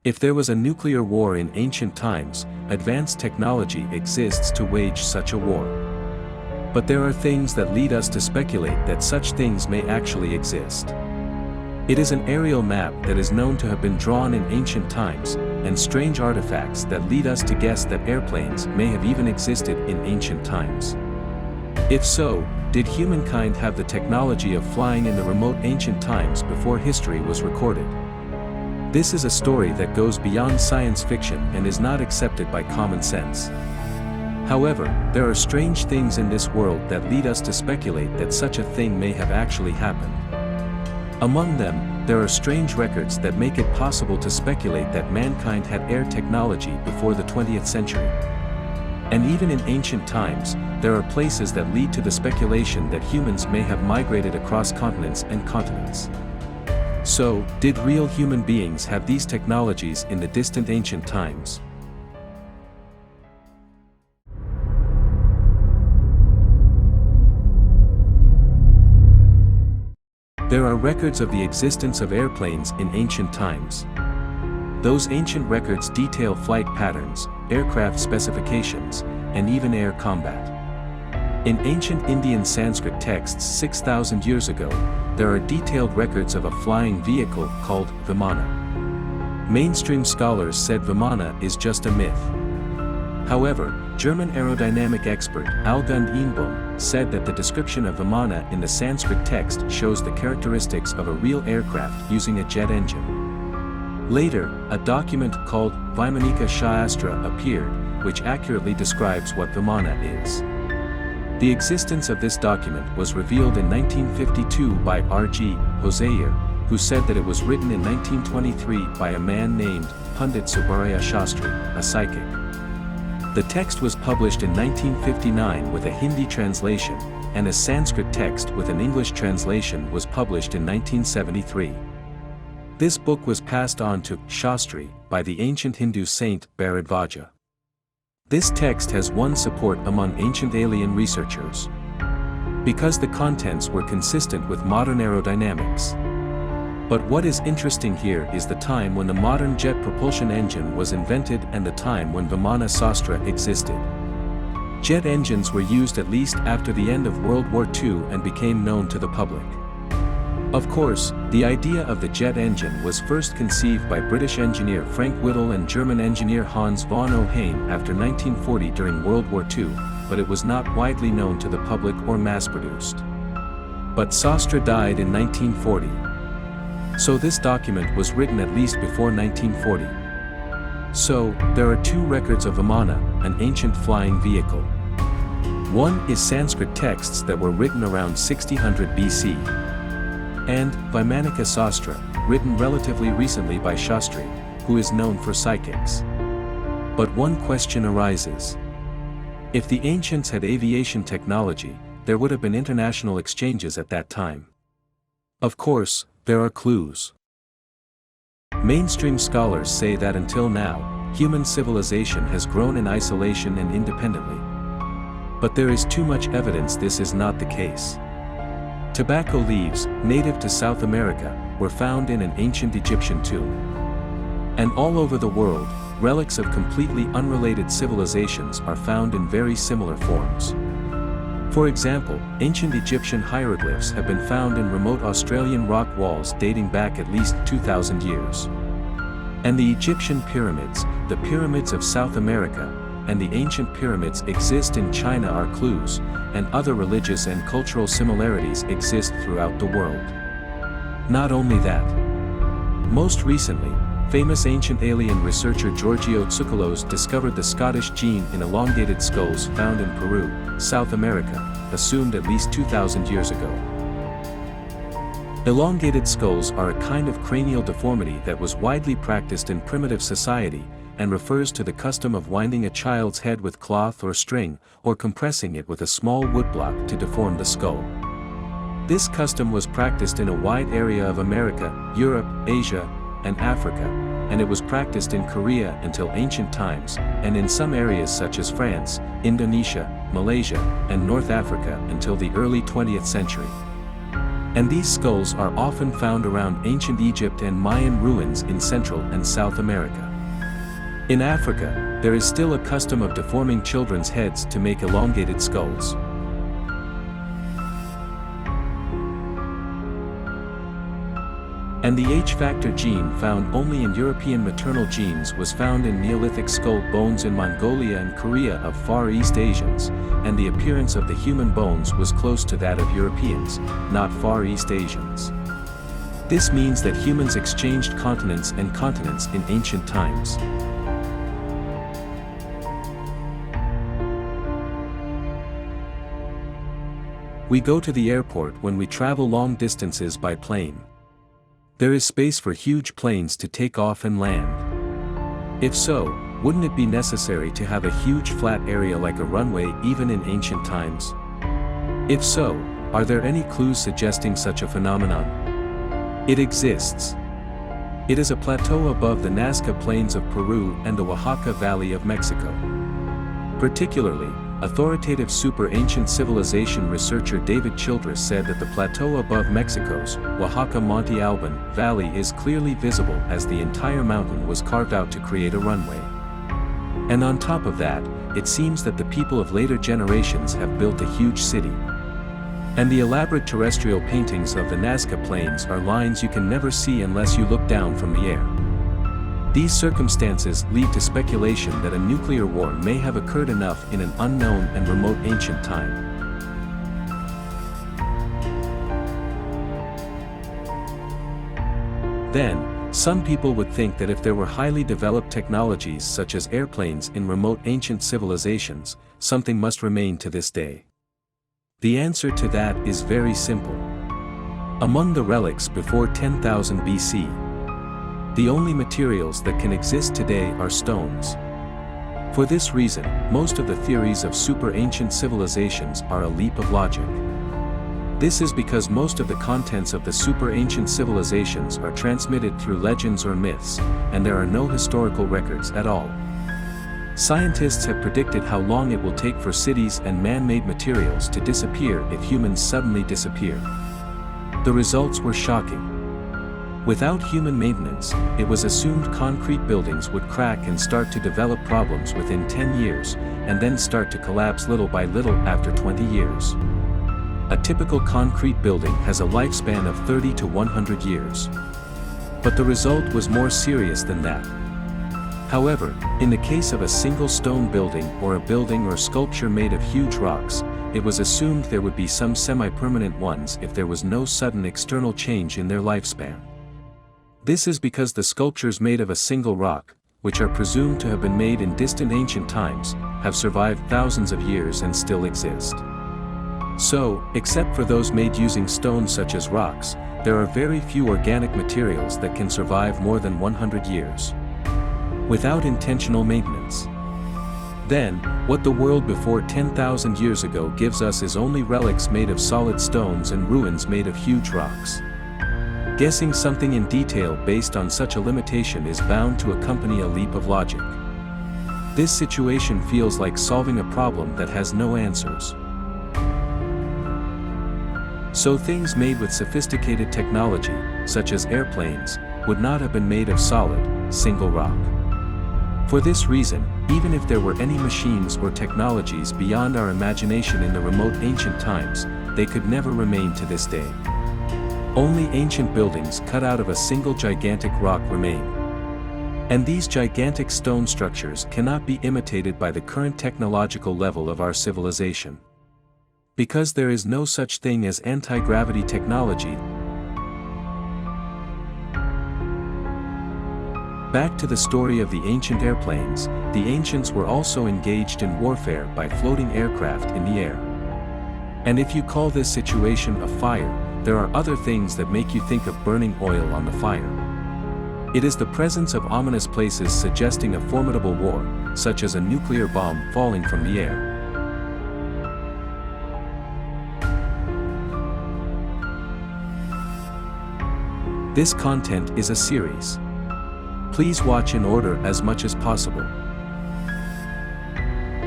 If there was a nuclear war in ancient times, advanced technology exists to wage such a war. But there are things that lead us to speculate that such things may actually exist. It is an aerial map that is known to have been drawn in ancient times, and strange artifacts that lead us to guess that airplanes may have even existed in ancient times. If so, did humankind have the technology of flying in the remote ancient times before history was recorded? This is a story that goes beyond science fiction and is not accepted by common sense. However, there are strange things in this world that lead us to speculate that such a thing may have actually happened. Among them, there are strange records that make it possible to speculate that mankind had air technology before the 20th century. And even in ancient times, there are places that lead to the speculation that humans may have migrated across continents and continents. So, did real human beings have these technologies in the distant ancient times? There are records of the existence of airplanes in ancient times. Those ancient records detail flight patterns, aircraft specifications, and even air combat. In ancient Indian Sanskrit texts 6,000 years ago, there are detailed records of a flying vehicle called Vimana. Mainstream scholars said Vimana is just a myth. However, German aerodynamic expert Algund Einbom said that the description of Vimana in the Sanskrit text shows the characteristics of a real aircraft using a jet engine. Later, a document called Vimana Shaastra appeared, which accurately describes what Vimana is. The existence of this document was revealed in 1952 by R.G. Hoseyer, who said that it was written in 1923 by a man named Pandit Subbaraya Shastri, a psychic. The text was published in 1959 with a Hindi translation, and a Sanskrit text with an English translation was published in 1973. This book was passed on to Shastri by the ancient Hindu saint Bharadvaja. This text has won support among ancient alien researchers because the contents were consistent with modern aerodynamics. But what is interesting here is the time when the modern jet propulsion engine was invented and the time when Vimana Shaastra existed. Jet engines were used at least after the end of World War II and became known to the public. Of course, the idea of the jet engine was first conceived by British engineer Frank Whittle and German engineer Hans von Ohain after 1940 during World War II, but it was not widely known to the public or mass-produced. But Shaastra died in 1940. So this document was written at least before 1940. So, there are two records of Vimana, an ancient flying vehicle. One is Sanskrit texts that were written around 1600 BC. And Vimana Shaastra, written relatively recently by Shastri, who is known for psychics. But one question arises. If the ancients had aviation technology, there would have been international exchanges at that time. Of course, there are clues. Mainstream scholars say that until now, human civilization has grown in isolation and independently. But there is too much evidence this is not the case. Tobacco leaves, native to South America, were found in an ancient Egyptian tomb. And all over the world, relics of completely unrelated civilizations are found in very similar forms. For example, ancient Egyptian hieroglyphs have been found in remote Australian rock walls dating back at least 2,000 years. And the Egyptian pyramids, the pyramids of South America, and the ancient pyramids exist in China are clues, and other religious and cultural similarities exist throughout the world. Not only that. Most recently, famous ancient alien researcher Giorgio Tsoukalos discovered the Scottish gene in elongated skulls found in Peru, South America, assumed at least 2,000 years ago. Elongated skulls are a kind of cranial deformity that was widely practiced in primitive society, and refers to the custom of winding a child's head with cloth or string, or compressing it with a small woodblock to deform the skull. This custom was practiced in a wide area of America, Europe, Asia, and Africa, and it was practiced in Korea until ancient times, and in some areas such as France, Indonesia, Malaysia, and North Africa until the early 20th century. And these skulls are often found around ancient Egypt and Mayan ruins in Central and South America. In Africa, there is still a custom of deforming children's heads to make elongated skulls. And the H-factor gene found only in European maternal genes was found in Neolithic skull bones in Mongolia and Korea of Far East Asians, and the appearance of the human bones was close to that of Europeans, not Far East Asians. This means that humans exchanged continents and continents in ancient times. We go to the airport when we travel long distances by plane. There is space for huge planes to take off and land. If so, wouldn't it be necessary to have a huge flat area like a runway even in ancient times? If so, are there any clues suggesting such a phenomenon? It exists. It is a plateau above the Nazca Plains of Peru and the Oaxaca Valley of Mexico. Particularly, authoritative super-ancient civilization researcher David Childress said that the plateau above Mexico's Oaxaca Monte Alban Valley is clearly visible as the entire mountain was carved out to create a runway. And on top of that, it seems that the people of later generations have built a huge city. And the elaborate terrestrial paintings of the Nazca Plains are lines you can never see unless you look down from the air. These circumstances lead to speculation that a nuclear war may have occurred enough in an unknown and remote ancient time. Then, some people would think that if there were highly developed technologies such as airplanes in remote ancient civilizations, something must remain to this day. The answer to that is very simple. Among the relics before 10,000 BC, the only materials that can exist today are stones. For this reason, most of the theories of super-ancient civilizations are a leap of logic. This is because most of the contents of the super-ancient civilizations are transmitted through legends or myths, and there are no historical records at all. Scientists have predicted how long it will take for cities and man-made materials to disappear if humans suddenly disappear. The results were shocking. Without human maintenance, it was assumed concrete buildings would crack and start to develop problems within 10 years, and then start to collapse little by little after 20 years. A typical concrete building has a lifespan of 30 to 100 years. But the result was more serious than that. However, in the case of a single stone building or a building or sculpture made of huge rocks, it was assumed there would be some semi-permanent ones if there was no sudden external change in their lifespan. This is because the sculptures made of a single rock, which are presumed to have been made in distant ancient times, have survived thousands of years and still exist. So, except for those made using stones such as rocks, there are very few organic materials that can survive more than 100 years. Without intentional maintenance. Then, what the world before 10,000 years ago gives us is only relics made of solid stones and ruins made of huge rocks. Guessing something in detail based on such a limitation is bound to accompany a leap of logic. This situation feels like solving a problem that has no answers. So things made with sophisticated technology, such as airplanes, would not have been made of solid, single rock. For this reason, even if there were any machines or technologies beyond our imagination in the remote ancient times, they could never remain to this day. Only ancient buildings cut out of a single gigantic rock remain. And these gigantic stone structures cannot be imitated by the current technological level of our civilization. Because there is no such thing as anti-gravity technology. Back to the story of the ancient airplanes, the ancients were also engaged in warfare by floating aircraft in the air. And if you call this situation a fire, there are other things that make you think of burning oil on the fire. It is the presence of ominous places suggesting a formidable war, such as a nuclear bomb falling from the air. This content is a series. Please watch in order as much as possible.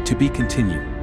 To be continued.